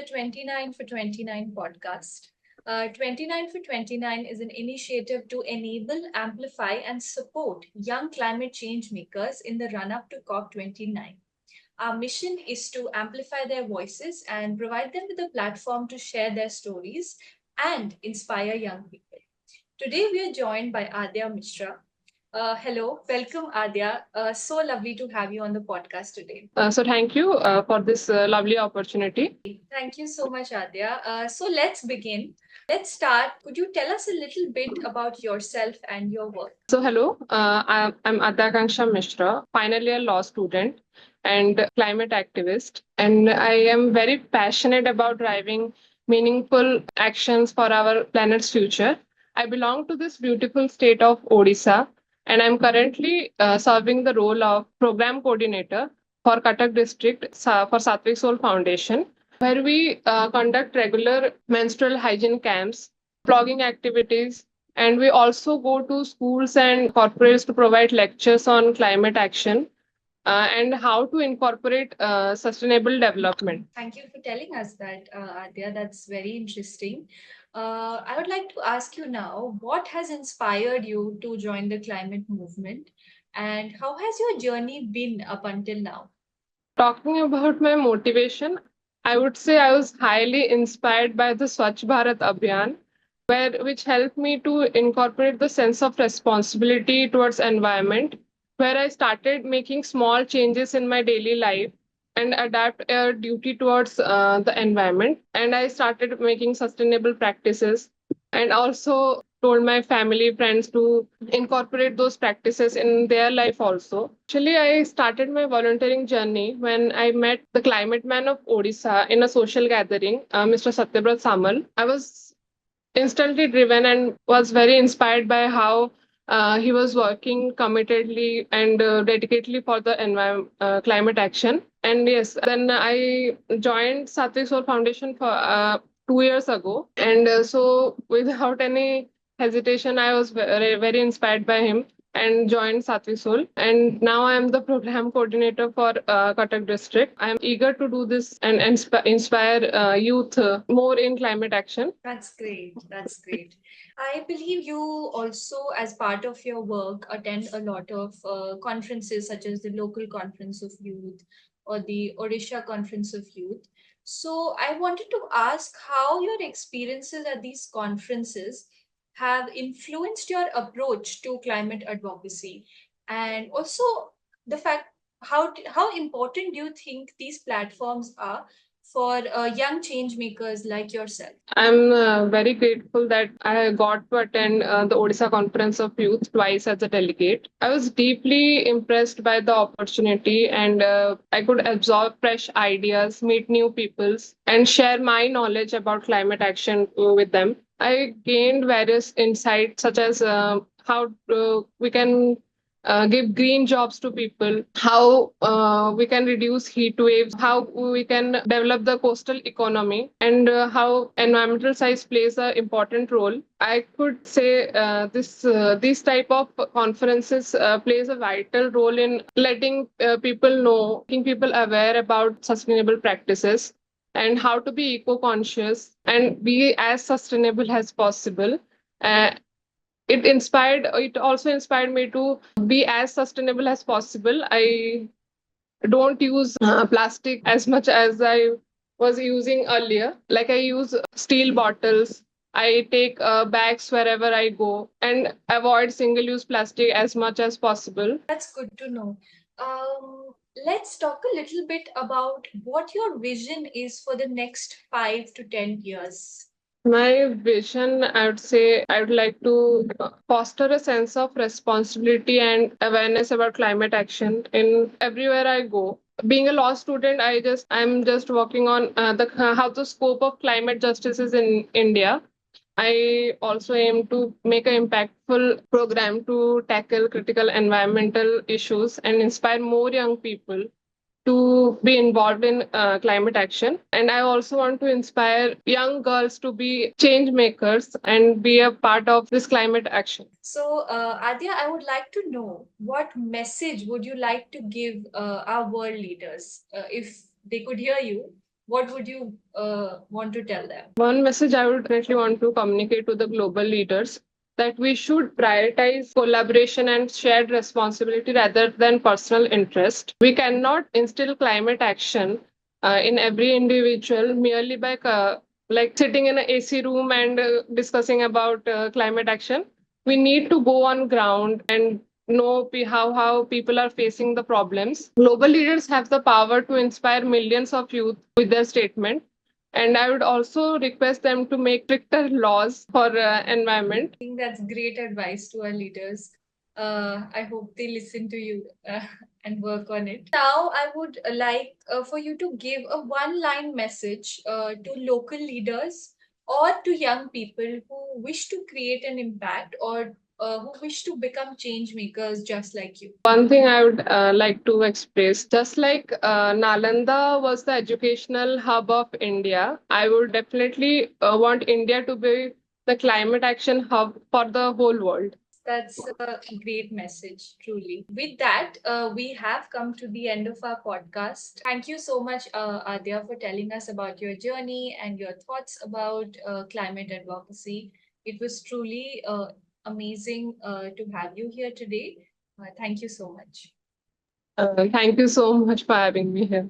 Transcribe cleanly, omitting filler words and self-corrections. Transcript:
the 29 for 29 podcast. 29 for 29 is an initiative to enable, amplify, and support young climate change makers in the run up to COP29. Our mission is to amplify their voices and provide them with a platform to share their stories and inspire young people. Today, we are joined by Adya Mishra. Hello, welcome, Adya. So lovely to have you on the podcast today. So thank you for this lovely opportunity. Thank you so much, Adya. So let's begin. Let's start. Could you tell us a little bit about yourself and your work? So hello, I'm Adya Akankshya Mishra, final year law student and climate activist, and I am very passionate about driving meaningful actions for our planet's future. I belong to this beautiful state of Odisha, and I'm currently serving the role of program coordinator for Cuttack district for Sattvic Soul Foundation, where we conduct regular menstrual hygiene camps, plogging activities, and we also go to schools and corporates to provide lectures on climate action and how to incorporate sustainable development. Thank you for telling us that, Adya. That's very interesting. I would like to ask you now, what has inspired you to join the climate movement, and how has your journey been up until now? Talking about my motivation, I would say I was highly inspired by the Swachh Bharat Abhiyan, which helped me to incorporate the sense of responsibility towards environment, where I started making small changes in my daily life and adapt a duty towards the environment. And I started making sustainable practices and also told my family, friends to incorporate those practices in their life also. Actually, I started my volunteering journey when I met the climate man of Odisha in a social gathering, Mr. Satyabrat Samal. I was instantly driven and was very inspired by how he was working committedly and dedicatedly for the climate action. And yes, then I joined Sattvic Soul Foundation for 2 years ago. And so, without any hesitation, I was very inspired by him and joined Sattvic Soul. And now I am the program coordinator for Cuttack district. I am eager to do this and inspire youth more in climate action. That's great. That's great. I believe you also, as part of your work, attend a lot of conferences such as the local conference of youth or the Odisha conference of youth. So I wanted to ask how your experiences at these conferences have influenced your approach to climate advocacy, and also the fact how important do you think these platforms are for young change makers like yourself? I'm very grateful that I got to attend the Odisha Conference of Youth twice as a delegate. I was deeply impressed by the opportunity and I could absorb fresh ideas, meet new peoples, and share my knowledge about climate action with them. I gained various insights such as how we can give green jobs to people, how we can reduce heat waves, how we can develop the coastal economy, and how environmental science plays an important role. I could say these type of conferences plays a vital role in letting people know, making people aware about sustainable practices and how to be eco-conscious and be as sustainable as possible. Uh, it also inspired me to be as sustainable as possible. I don't use plastic as much as I was using earlier. Like I use steel bottles. I take bags wherever I go and avoid single use plastic as much as possible. That's good to know. Let's talk a little bit about what your vision is for the next 5 to 10 years. My vision, I would say, I would like to foster a sense of responsibility and awareness about climate action in everywhere I go. Being a law student, I'm just working on the how the scope of climate justice is in India. I also aim to make an impactful program to tackle critical environmental issues and inspire more young people to be involved in climate action. And I also want to inspire young girls to be change makers and be a part of this climate action. So, Adya, I would like to know what message would you like to give our world leaders if they could hear you? what would you want to tell them? One message I would definitely want to communicate to the global leaders that we should prioritize collaboration and shared responsibility rather than personal interest. We cannot instill climate action in every individual merely by like sitting in an AC room and discussing about climate action. We need to go on ground and know how people are facing the problems. Global leaders have the power to inspire millions of youth with their statement, and I would also request them to make stricter laws for environment. I think that's great advice to our leaders. I hope they listen to you and work on it. Now, I would like for you to give a one line message to local leaders or to young people who wish to create an impact or who wish to become change makers just like you. One thing I would like to express, just like Nalanda was the educational hub of India, I would definitely want India to be the climate action hub for the whole world. That's a great message, truly. With that, we have come to the end of our podcast. Thank you so much, Adya, for telling us about your journey and your thoughts about climate advocacy. It was truly amazing to have you here today. Thank you so much. Thank you so much for having me here.